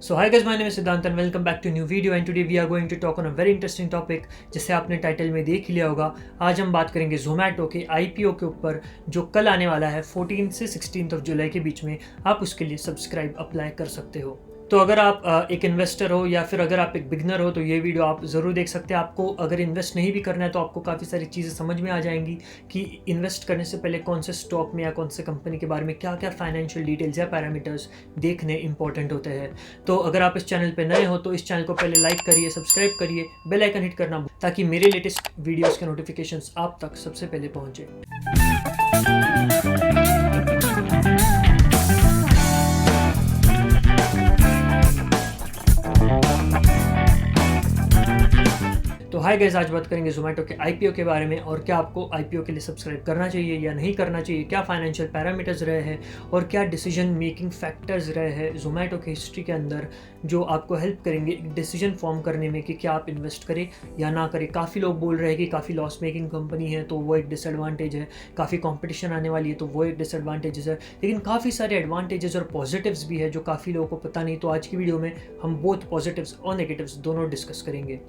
So hi guys, my name is Siddhant and welcome back to a new video and today we are going to talk on a very interesting topic जिसे आपने title में देख ही लिया होगा। आज हम बात करेंगे जोमेटो के आईपीओ के ऊपर जो कल आने वाला है 14 से 16 जुलाई के बीच में। आप उसके लिए सब्सक्राइब अप्लाई कर सकते हो। तो अगर आप एक इन्वेस्टर हो या फिर अगर आप एक बिगनर हो तो ये वीडियो आप ज़रूर देख सकते हैं। आपको अगर इन्वेस्ट नहीं भी करना है तो आपको काफ़ी सारी चीज़ें समझ में आ जाएंगी कि इन्वेस्ट करने से पहले कौन से स्टॉक में या कौन से कंपनी के बारे में क्या क्या फाइनेंशियल डिटेल्स या पैरामीटर्स देखने इंपॉर्टेंट होते हैं। तो अगर आप इस चैनल पर नए हो तो इस चैनल को पहले लाइक करिए, सब्सक्राइब करिए, बेल आइकन हिट करना ताकि मेरे लेटेस्ट वीडियोज़ के नोटिफिकेशंस आप तक सबसे पहले पहुँचे। तो हाय गाइस, आज बात करेंगे जोमेटो के आईपीओ के बारे में और क्या आपको आईपीओ के लिए सब्सक्राइब करना चाहिए या नहीं करना चाहिए, क्या फाइनेंशियल पैरामीटर्स रहे हैं और क्या डिसीजन मेकिंग फैक्टर्स रहे हैं जोमेटो के हिस्ट्री के अंदर जो आपको हेल्प करेंगे एक डिसीजन फॉर्म करने में कि क्या आप इन्वेस्ट करें या ना करें। काफ़ी लोग बोल रहे हैं कि काफ़ी लॉस मेकिंग कंपनी है तो वो एक डिसएडवांटेज है, काफ़ी कॉम्पिटिशन आने वाली है तो वो एक डिसएडवांटेज है, लेकिन काफ़ी सारे एडवांटेजेस और पॉजिटिव्स भी है जो काफ़ी लोगों को पता नहीं। तो आज की वीडियो में हम बोथ पॉजिटिव्स और नेगेटिव्स दोनों डिस्कस करेंगे।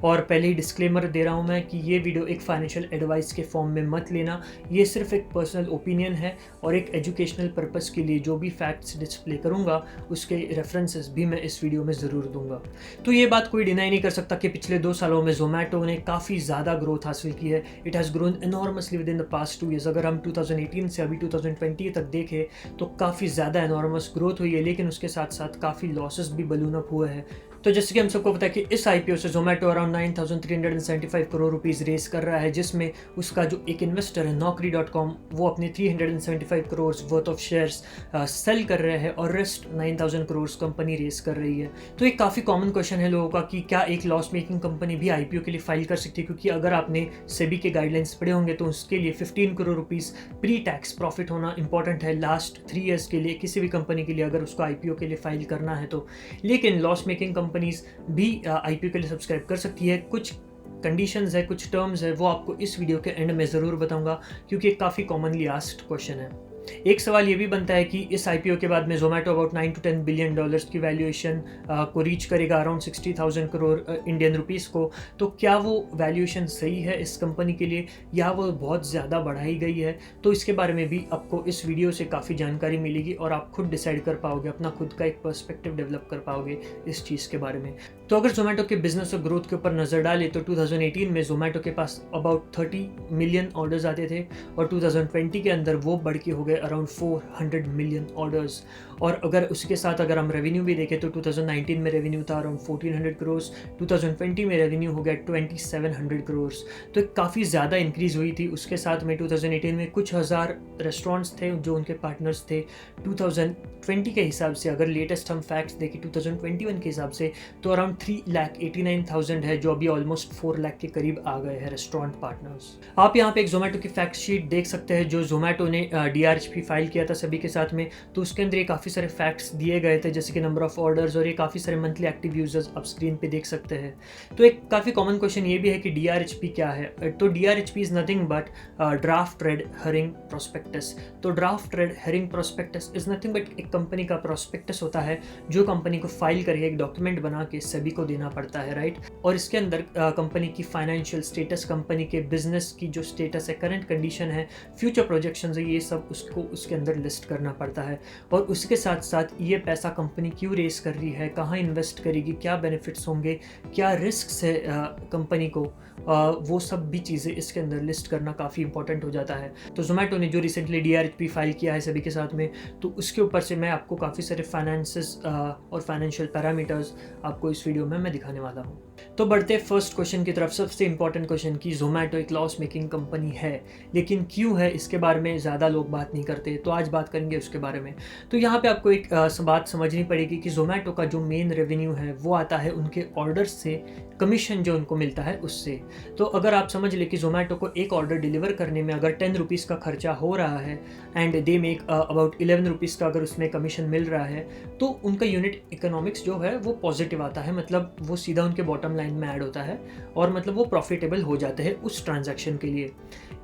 और पहले ही डिस्क्लेमर दे रहा हूं मैं कि ये वीडियो एक फाइनेंशियल एडवाइस के फॉर्म में मत लेना, ये सिर्फ एक पर्सनल ओपिनियन है और एक एजुकेशनल पर्पस के लिए जो भी फैक्ट्स डिस्प्ले करूंगा उसके रेफरेंसेस भी मैं इस वीडियो में ज़रूर दूंगा। तो ये बात कोई डिनाई नहीं कर सकता कि पिछले 2 सालों में जोमेटो ने काफ़ी ज़्यादा ग्रोथ हासिल की है। It has grown enormously with in the past 2 years. अगर हम 2018 से अभी 2020 तक देखें तो काफ़ी ज़्यादा एनॉर्मस ग्रोथ हुई है, लेकिन उसके साथ साथ काफ़ी लॉसेस भी बलून अप हुए हैं। तो जैसे कि हम सबको पता है कि इस आईपीओ से Zomato around 9,375 crore rupees raise कर रहा है, जिसमें उसका जो एक इन्वेस्टर है Naukri.com वो अपने 375 crore worth of shares sale कर रहे हैं और रेस्ट 9,000 करोड़ कंपनी रेस कर रही है। तो एक काफ़ी कॉमन क्वेश्चन है लोगों का कि क्या एक लॉस मेकिंग कंपनी भी आईपीओ के लिए फाइल कर सकती है, क्योंकि अगर आपने सेबी के गाइडलाइंस पढ़े होंगे तो उसके लिए 15 crore rupees pre tax profit होना इंपॉर्टेंट है लास्ट 3 ईयर्स के लिए किसी भी कंपनी के लिए अगर उसको आईपीओ के लिए फाइल करना है तो। लेकिन लॉस मेकिंग कंपनीज भी आईपीओ के लिए सब्सक्राइब कर सकती है। कुछ कंडीशंस है, कुछ टर्म्स है, वो आपको इस वीडियो के एंड में ज़रूर बताऊंगा क्योंकि एक काफ़ी कॉमनली आस्क्ड क्वेश्चन है। एक सवाल ये भी बनता है कि इस आईपीओ के बाद में Zomato about 9 to 10 billion dollars की वैल्यूएशन को रीच करेगा, अराउंड 60,000 करोड़ इंडियन रुपीस को। तो क्या वो वैल्यूएशन सही है इस कंपनी के लिए या वो बहुत ज़्यादा बढ़ाई गई है? तो इसके बारे में भी आपको इस वीडियो से काफ़ी जानकारी मिलेगी और आप खुद डिसाइड कर पाओगे, अपना खुद का एक पर्सपेक्टिव डेवलप कर पाओगे इस चीज़ के बारे में। तो अगर जोमेटो के बिजनेस और ग्रोथ के ऊपर नज़र डाले तो 2018 में जोमेटो के पास अबाउट 30 मिलियन ऑर्डर्स आते थे और 2020 के अंदर वो बढ़ के हो गए अराउंड 400 मिलियन ऑर्डर्स। और अगर उसके साथ अगर हम रेवेन्यू भी देखें तो 2019 में रेवेन्यू था अराउंड 1400 करोड़, 2020 में रेवेन्यू हो गया 2700 करोड़। तो काफ़ी ज़्यादा इंक्रीज़ हुई थी। उसके साथ में 2018 में कुछ हज़ार रेस्टोरेंट्स थे जो उनके पार्टनर्स थे। 2020 के हिसाब से अगर लेटेस्ट हम फैक्ट्स देखें 2021 के हिसाब से तो अराउंड 3,89,000 है, जो अभी ऑलमोस्ट 4 लाख के करीब आ गए हैं रेस्टोरेंट पार्टनर्स। आप यहाँ पे एक जोमेटो की फैक्ट शीट देख सकते हैं जो जोमेटो ने DRHP फाइल किया था सभी के साथ में। तो उसके अंदर ये काफ़ी सारे फैक्ट्स दिए गए थे जैसे कि नंबर ऑफ ऑर्डर्स और ये काफ़ी सारे मंथली एक्टिव यूजर्स आप स्क्रीन पे देख सकते हैं। तो एक काफ़ी कॉमन क्वेश्चन ये भी है कि DRHP क्या है। तो DRHP is nothing but draft red herring prospectus. तो draft red herring prospectus is nothing but एक कंपनी का प्रोस्पेक्टस होता है जो कंपनी को फाइल करके एक डॉक्यूमेंट बना के सभी को देना पड़ता है, राइट। और इसके अंदर कंपनी की फाइनेंशियल स्टेटस, कंपनी के बिजनेस की जो स्टेटस है, करंट कंडीशन है, फ्यूचर प्रोजेक्शंस है, ये सब उसको उसके अंदर लिस्ट करना पड़ता है। और उसके साथ साथ ये पैसा कंपनी क्यों रेस कर रही है, कहाँ इन्वेस्ट करेगी, क्या बेनिफिट्स होंगे, क्या रिस्क है कंपनी को, वो सब भी चीज़ें इसके अंदर लिस्ट करना काफ़ी इंपॉर्टेंट हो जाता है। तो जोमेटो ने जो रिसेंटली DRHP फाइल किया है सभी के साथ में, तो उसके ऊपर से मैं आपको काफ़ी सारे फाइनेंसेस और फाइनेंशियल पैरामीटर्स आपको इस वीडियो में मैं दिखाने वाला हूँ। तो बढ़ते फर्स्ट क्वेश्चन की तरफ, सबसे इंपॉर्टेंट क्वेश्चन कि जोमेटो एक लॉस मेकिंग कंपनी है, लेकिन क्यों है इसके बारे में ज़्यादा लोग बात नहीं करते। तो आज बात करेंगे उसके बारे में। तो यहाँ पे आपको एक बात समझनी पड़ेगी कि जोमेटो का जो मेन रेवेन्यू है वो आता है उनके ऑर्डर्स से, कमीशन जो उनको मिलता है उससे। तो अगर आप समझ ले कि जोमेटो को एक ऑर्डर डिलीवर करने में अगर 10 रुपीज़ का खर्चा हो रहा है and they make about 11 rupees का अगर उसमें कमीशन मिल रहा है तो उनका यूनिट इकोनॉमिक्स जो है वो पॉजिटिव आता है, मतलब वो सीधा उनके बॉटम लाइन में ऐड होता है और मतलब वो प्रॉफिटेबल हो जाते हैं उस ट्रांजैक्शन के लिए।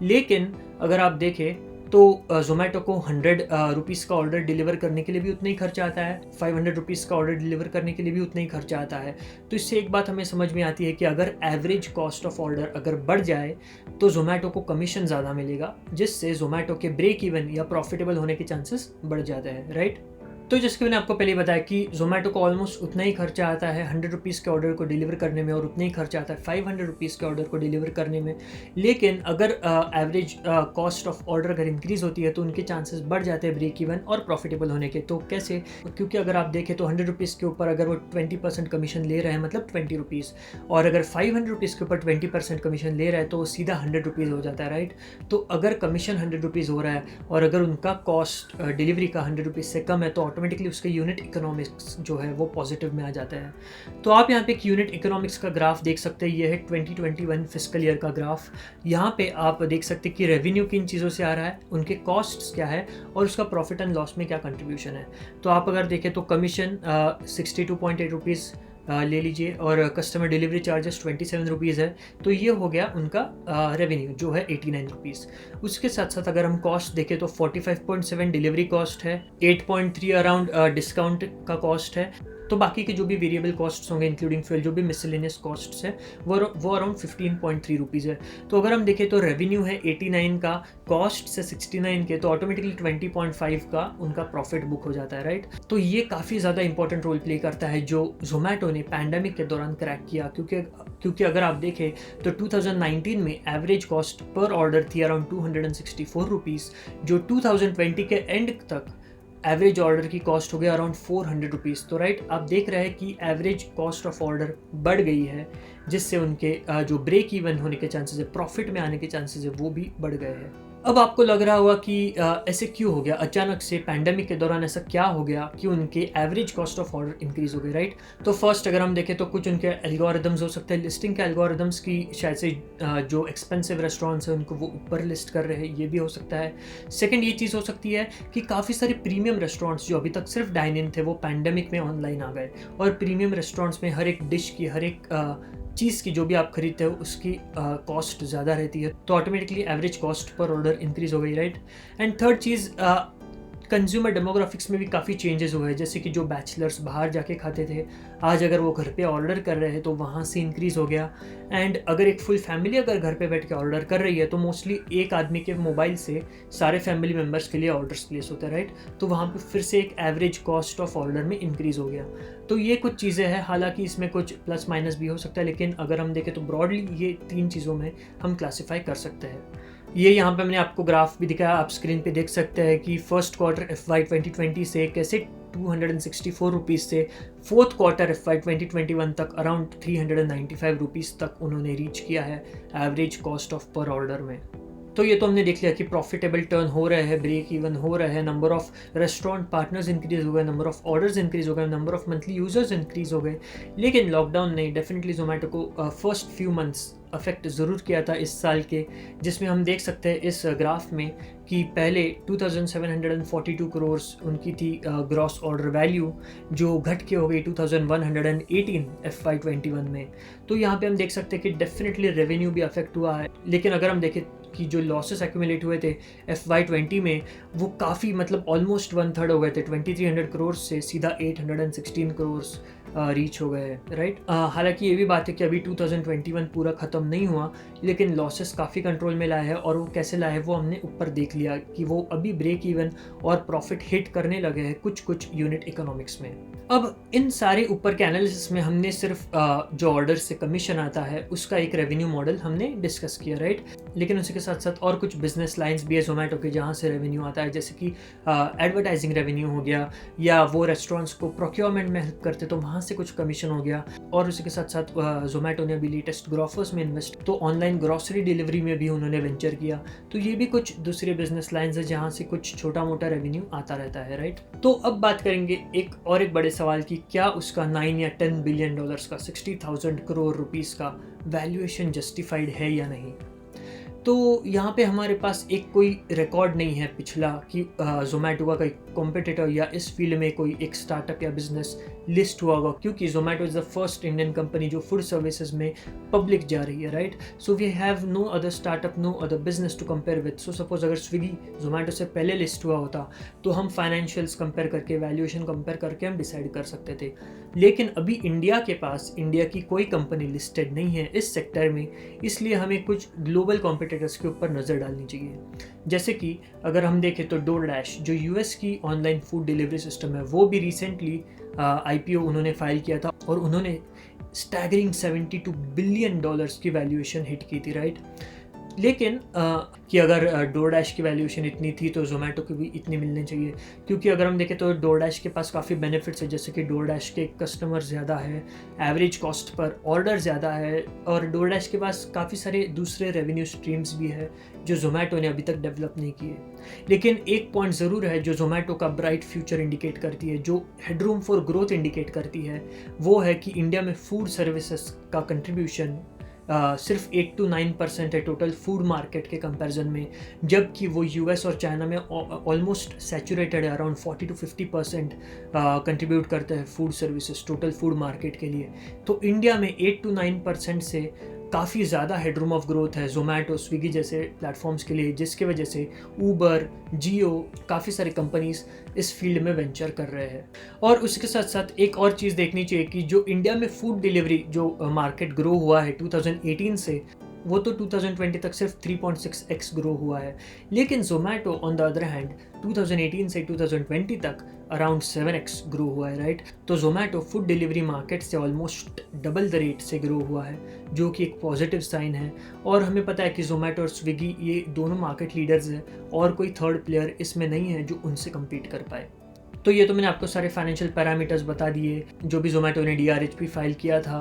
लेकिन अगर आप देखें तो ज़ोमैटो को 100 रुपीज़ का ऑर्डर डिलीवर करने के लिए भी उतना ही खर्चा आता है, 500 रुपीज़ का ऑर्डर डिलीवर करने के लिए भी उतना ही खर्चा आता है। तो इससे एक बात हमें समझ में आती है कि अगर एवरेज कॉस्ट ऑफ ऑर्डर अगर बढ़ जाए तो ज़ोमैटो को कमीशन ज़्यादा मिलेगा, जिससे ज़ोमैटो के ब्रेक इवन या प्रॉफिटेबल होने के चांसेस बढ़ जाते हैं, राइट। तो जैसे कि मैंने आपको पहले बताया कि ज़ोमैटो को ऑलमोस्ट उतना ही खर्चा आता है 100 रुपीज़ के ऑर्डर को डिलीवर करने में, और उतना ही खर्चा आता है 500 रुपीज़ के ऑर्डर को डिलीवर करने में। लेकिन अगर एवरेज कॉस्ट ऑफ ऑर्डर अगर इंक्रीज़ होती है तो उनके चांसेस बढ़ जाते हैं ब्रेक इवन और प्रॉफिटेबल होने के। तो कैसे? क्योंकि अगर आप देखें तो 100 रुपीज़ के ऊपर अगर वो 20% कमीशन ले रहे हैं, मतलब 20 रुपीज़, और अगर 500 रुपीज़ के ऊपर 20% कमीशन ले रहा है तो वो सीधा 100 रुपीज़ हो जाता है, राइट। तो अगर कमीशन 100 रुपीज़ हो रहा है और अगर उनका कॉस्ट डिलीवरी का 100 रुपीज़ से कम है तो ऑटोमेटिकली उसका यूनिट इकोनॉमिक्स जो है वो पॉजिटिव में आ जाता है। तो आप यहाँ पे एक यूनिट इकोनॉमिक्स का ग्राफ देख सकते हैं। ये है 2021 फिस्कल ईयर का ग्राफ। यहाँ पे आप देख सकते हैं कि रेवेन्यू किन चीज़ों से आ रहा है, उनके कॉस्ट्स क्या है और उसका प्रॉफिट एंड लॉस में क्या कंट्रीब्यूशन है। तो आप अगर देखें तो कमीशन 62.8 रुपीज़ ले लीजिए और कस्टमर डिलीवरी चार्जेस 27 रुपीज़ है। तो ये हो गया उनका रेवेन्यू जो है 89 रुपीज़। उसके साथ साथ अगर हम कॉस्ट देखें तो 45.7 डिलीवरी कॉस्ट है, 8.3 अराउंड डिस्काउंट का कॉस्ट है। तो बाकी के जो भी वेरिएबल कॉस्ट्स होंगे इंक्लूडिंग फ्यूल, जो भी मिसलेनियस कॉस्ट्स है वो अराउंड 15.3 रुपीज़ है। तो अगर हम देखें तो रेवेन्यू है 89 का, कॉस्ट से 69 के, तो ऑटोमेटिकली 20.5 का उनका प्रॉफिट बुक हो जाता है, राइट। तो ये काफ़ी ज़्यादा इंपॉर्टेंट रोल प्ले करता है जो ज़ोमैटो ने पैंडेमिक के दौरान क्रैक किया। क्योंकि अगर आप देखें तो 2019 में एवरेज कॉस्ट पर ऑर्डर थी अराउंड 264 रुपीज़, जो 2020 के एंड तक एवरेज ऑर्डर की कॉस्ट हो गया अराउंड 400 रुपीज़। तो राइट, आप देख रहे हैं कि एवरेज कॉस्ट ऑफ ऑर्डर बढ़ गई है, जिससे उनके जो ब्रेक इवन होने के चांसेस है, प्रॉफिट में आने के चांसेस है, वो भी बढ़ गए हैं। अब आपको लग रहा होगा कि ऐसे क्यों हो गया, अचानक से पैंडेमिक के दौरान ऐसा क्या हो गया कि उनके average cost of order increase हो गई, राइट। तो फर्स्ट अगर हम देखें तो कुछ उनके एल्गोरिदम्स हो सकते हैं, लिस्टिंग के एल्गोरिदम्स की शायद से जो एक्सपेंसिव रेस्टोरेंट्स हैं उनको वो ऊपर लिस्ट कर रहे हैं, ये भी हो सकता है। सेकेंड ये चीज़ हो सकती है कि काफ़ी सारे प्रीमियम रेस्टोरेंट्स जो अभी तक सिर्फ डाइन इन थे वो पैंडेमिक में ऑनलाइन आ गए, और प्रीमियम रेस्टोरेंट्स में हर एक डिश की, हर एक चीज़ की जो भी आप खरीदते हो उसकी कॉस्ट ज़्यादा रहती है, तो automatically average cost per order increase हो गई, right. And third cheese, consumer demographics में भी काफ़ी चेंजेस हुए हैं। जैसे कि जो बैचलर्स बाहर जाके खाते थे, आज अगर वो घर पे ऑर्डर कर रहे हैं तो वहाँ से इंक्रीज़ हो गया। एंड अगर एक फुल फैमिली अगर घर पे बैठ के ऑर्डर कर रही है तो मोस्टली एक आदमी के मोबाइल से सारे फैमिली मेम्बर्स के लिए ऑर्डर्स प्लेस होते हैं, राइट। तो वहाँ पे फिर से एक एवरेज कॉस्ट ऑफ ऑर्डर में इंक्रीज़ हो गया। तो ये कुछ चीज़ें हैं, हालांकि इसमें कुछ प्लस माइनस भी हो सकता है, लेकिन अगर हम देखें तो ब्रॉडली ये तीन चीज़ों में हम क्लासीफाई कर सकते हैं। ये यहाँ पे मैंने आपको ग्राफ भी दिखाया, आप स्क्रीन पे देख सकते हैं कि फर्स्ट क्वार्टर FY 2020 से कैसे 264 रुपीज़ से फोर्थ क्वार्टर FY 2021 तक अराउंड 395 रुपीज़ तक उन्होंने रीच किया है एवरेज कॉस्ट ऑफ पर ऑर्डर में। तो ये तो हमने देख लिया कि प्रॉफिटेबल टर्न हो रहे हैं, ब्रेक इवन हो रहे हैं, number of restaurant partners increase हो गए, नंबर ऑफ ऑर्डर्स इंक्रीज हो गए, number of monthly users increase हो गए। लेकिन लॉकडाउन ने डेफिनेटली जोमेटो को फर्स्ट फ्यू मंथ्स अफेक्ट ज़रूर किया था इस साल के, जिसमें हम देख सकते हैं इस ग्राफ में कि पहले 2742 करोड़ उनकी थी ग्रॉस ऑर्डर वैल्यू, जो घट के हो गई 2118 FY 21 में। तो यहाँ पे हम देख सकते हैं कि डेफिनेटली रेवेन्यू भी अफेक्ट हुआ है। लेकिन अगर हम देखें कि जो लॉसेस एक्यूमुलेट हुए थे FY 20 में, वो काफ़ी मतलब ऑलमोस्ट 1/3 हो गए थे, 2300 करोड़ से सीधा 816 करोड़ रीच हो गए, राइट। हालांकि ये भी बात है कि अभी 2021 पूरा ख़त्म नहीं हुआ, लेकिन लॉसेस काफ़ी कंट्रोल में लाया है, और वो कैसे लाया है वो हमने ऊपर देख लिया कि वो अभी ब्रेक इवन और प्रॉफिट हिट करने लगे हैं कुछ यूनिट इकोनॉमिक्स में। अब इन सारे ऊपर के एनालिसिस में हमने सिर्फ जो ऑर्डर से कमीशन आता है उसका एक रेवेन्यू मॉडल हमने डिस्कस किया, राइट। लेकिन उसी के साथ साथ और कुछ बिजनेस लाइंस भी है जोमेटो के जहाँ से रेवेन्यू आता है, जैसे कि एडवर्टाइजिंग रेवेन्यू हो गया, या वो रेस्टोरेंट्स को प्रोक्योरमेंट में हेल्प करते तो वहाँ से कुछ कमीशन हो गया। और उसी के साथ साथ जोमेटो ने अभी लेटेस्ट ग्रोफर्स में इन्वेस्ट, तो ऑनलाइन ग्रॉसरी डिलीवरी में भी उन्होंने वेंचर किया। तो ये भी कुछ दूसरे बिजनेस लाइंस है जहाँ से कुछ छोटा मोटा रेवेन्यू आता रहता है, राइट। तो अब बात करेंगे एक बड़े सवाल की, क्या उसका 9 या 10 बिलियन डॉलर्स का 60,000 करोड़ रुपीस का वैल्यूएशन जस्टिफाइड है या नहीं। तो यहाँ पे हमारे पास एक कोई रिकॉर्ड नहीं है पिछला कि जोमेटो का कोई कॉम्पिटिटर या इस फील्ड में कोई एक स्टार्टअप या बिजनेस लिस्ट हुआ होगा, क्योंकि Zomato is the first Indian company जो फूड सर्विसेज में पब्लिक जा रही है, right. So we have no other startup, no other business to compare with. So suppose अगर स्विगी जोमेटो से पहले लिस्ट हुआ होता तो हम फाइनेंशियल्स कंपेयर करके, वैल्यूएशन कंपेयर करके हम डिसाइड कर सकते थे। लेकिन अभी इंडिया के पास इंडिया की कोई कंपनी लिस्टेड नहीं है इस सेक्टर में, इसलिए हमें कुछ ग्लोबल कॉम्पिटिटर्स के ऊपर नज़र डालनी चाहिए। जैसे कि अगर हम देखें तो डोरडैश जो यूएस की ऑनलाइन फूड डिलीवरी सिस्टम है, वो भी रिसेंटली आईपीओ उन्होंने फाइल किया था और उन्होंने स्टैगरिंग $72 बिलियन की वैल्यूएशन हिट की थी, राइट। लेकिन कि अगर डोरडैश की वैल्यूएशन इतनी थी तो जोमेटो की भी इतनी मिलनी चाहिए, क्योंकि अगर हम देखें तो डोरडैश के पास काफ़ी बेनिफिट्स है, जैसे कि डोरडैश के कस्टमर ज़्यादा है, एवरेज कॉस्ट पर ऑर्डर ज़्यादा है, और डोरडैश के पास काफ़ी सारे दूसरे रेवेन्यू स्ट्रीम्स भी है जो जोमेटो ने अभी तक डेवलप नहीं किए। लेकिन एक पॉइंट ज़रूर है जो जोमेटो का ब्राइट फ्यूचर इंडिकेट करती है, जो हेडरूम फॉर ग्रोथ इंडिकेट करती है, वो है कि इंडिया में फूड सर्विसेज का कंट्रीब्यूशन सिर्फ 8 to 9% है टोटल फूड मार्केट के कंपैरिजन में, जबकि वो यूएस और चाइना में ऑलमोस्ट सैचुरेटेड है, अराउंड 40 to 50% कंट्रीब्यूट करते हैं food services total food market के लिए। तो इंडिया में 8 to 9% से काफ़ी ज़्यादा हेडरूम ऑफ ग्रोथ है जोमेटो, स्विगी जैसे प्लेटफॉर्म्स के लिए, जिसकी वजह से ऊबर, जियो, काफ़ी सारी कंपनीज इस फील्ड में वेंचर कर रहे हैं। और उसके साथ साथ एक और चीज़ देखनी चाहिए कि जो इंडिया में फूड डिलीवरी जो मार्केट ग्रो हुआ है 2018 से, वो तो 2020 तक सिर्फ 3.6x ग्रो हुआ है। लेकिन Zomato on the other hand 2018 से 2020 तक अराउंड 7x ग्रो हुआ है, राइट। तो जोमेटो फूड डिलीवरी मार्केट से ऑलमोस्ट डबल द रेट से ग्रो हुआ है, जो कि एक पॉजिटिव साइन है। और हमें पता है कि जोमेटो और स्विगी ये दोनों मार्केट लीडर्स हैं और कोई थर्ड प्लेयर इसमें नहीं है जो उनसे कम्पीट कर पाए। तो ये तो मैंने आपको सारे फाइनेंशियल पैरामीटर्स बता दिए, जो भी जोमेटो ने DRHP फाइल किया था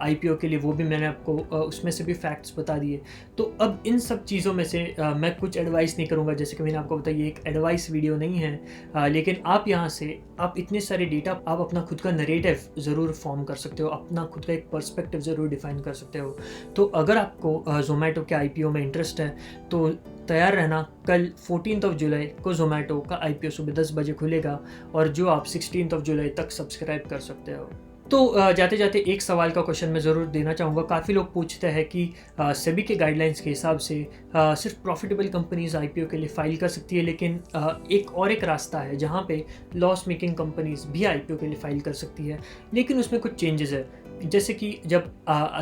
IPO के लिए, वो भी मैंने आपको उसमें से भी फैक्ट्स बता दिए। तो अब इन सब चीज़ों में से मैं कुछ एडवाइस नहीं करूँगा, जैसे कि मैंने आपको बताया ये एक एडवाइस वीडियो नहीं है, लेकिन आप यहाँ से आप इतने सारे डेटा, आप अपना खुद का नरेटिव ज़रूर फॉर्म कर सकते हो, अपना खुद का एक पर्सपेक्टिव ज़रूर डिफाइन कर सकते हो। तो अगर आपको जोमेटो के IPO में इंटरेस्ट है तो तैयार रहना, कल 14 जुलाई को जोमेटो का IPO सुबह 10 बजे खुलेगा, और जो आप 16 जुलाई तक सब्सक्राइब कर सकते हो। तो जाते जाते एक सवाल का क्वेश्चन मैं ज़रूर देना चाहूँगा। काफ़ी लोग पूछते हैं कि सेबी के गाइडलाइंस के हिसाब से सिर्फ प्रॉफिटेबल कंपनीज IPO के लिए फ़ाइल कर सकती है, लेकिन एक रास्ता है जहाँ पे लॉस मेकिंग कंपनीज भी IPO के लिए फ़ाइल कर सकती है, लेकिन उसमें कुछ चेंजेस है। जैसे कि जब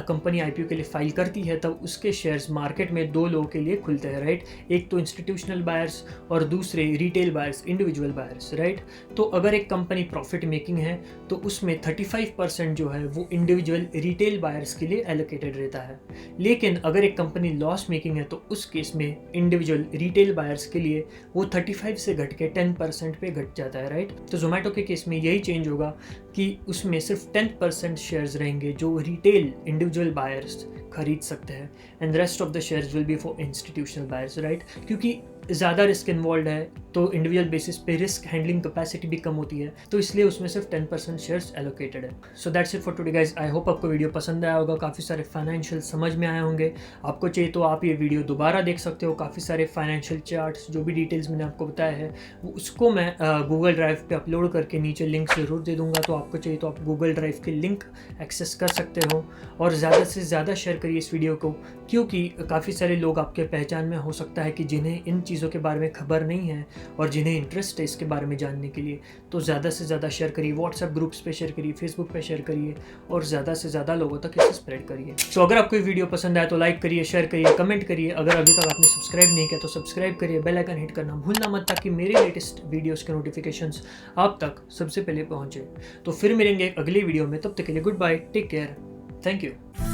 कंपनी IPO के लिए फाइल करती है तब उसके शेयर्स मार्केट में दो लोगों के लिए खुलते हैं, राइट। एक तो इंस्टीट्यूशनल बायर्स और दूसरे retail buyers, individual buyers, right. तो अगर एक कंपनी प्रॉफिट मेकिंग है तो उसमें 35% जो है वो इंडिविजुअल रिटेल बायर्स के लिए एलोकेटेड रहता है। लेकिन अगर एक कंपनी लॉस मेकिंग है तो उस केस में इंडिविजुअल रिटेल बायर्स के लिए वो 35 से घट के 10% पे घट जाता है, राइट। तो जोमेटो के केस में यही चेंज होगा कि उसमें सिर्फ 10% शेयर्स रहेंगे जो रिटेल इंडिविजुअल बायर्स खरीद सकते हैं, and rest of the shares will be for institutional buyers, right. क्योंकि ज़्यादा रिस्क इन्वॉल्व है तो इंडिविजुअल बेसिस पे रिस्क हैंडलिंग कैपेसिटी भी कम होती है, तो इसलिए उसमें सिर्फ 10% शेयर्स एलोकेटेड है। So that's it for today guys. I hope आपको वीडियो पसंद आया होगा, काफ़ी सारे फाइनेंशियल समझ में आए होंगे। आपको चाहिए तो आप ये वीडियो दोबारा देख सकते हो, काफ़ी सारे फाइनेंशियल चार्ट्स जो भी डिटेल्स मैंने आपको बताया है उसको मैं गूगल ड्राइव पे अपलोड करके नीचे लिंक ज़रूर दे दूँगा, तो आपको चाहिए तो आप गूगल ड्राइव के लिंक एक्सेस कर सकते हो। और ज़्यादा से ज़्यादा शेयर करिए इस वीडियो को, क्योंकि काफ़ी सारे लोग आपके पहचान में हो सकता है कि जिन्हें इन चीज़ों के बारे में खबर नहीं है और जिन्हें इंटरेस्ट है इसके बारे में जानने के लिए। तो ज़्यादा से ज़्यादा शेयर करिए, व्हाट्सएप ग्रुप्स पे शेयर करिए, फेसबुक पे शेयर करिए और ज़्यादा से ज़्यादा लोगों तक इसे स्प्रेड करिए। तो अगर आपको ये वीडियो पसंद आए तो लाइक करिए, शेयर करिए, कमेंट करिए। अगर अभी तक आपने सब्सक्राइब नहीं किया तो सब्सक्राइब करिए, बेल आइकन हिट करना भूलना मत, ताकि मेरे लेटेस्ट वीडियोज़ के नोटिफिकेशंस आप तक सबसे पहले पहुँचे। तो फिर मिलेंगे अगली वीडियो में, तब तक के लिए goodbye, take care, thank you.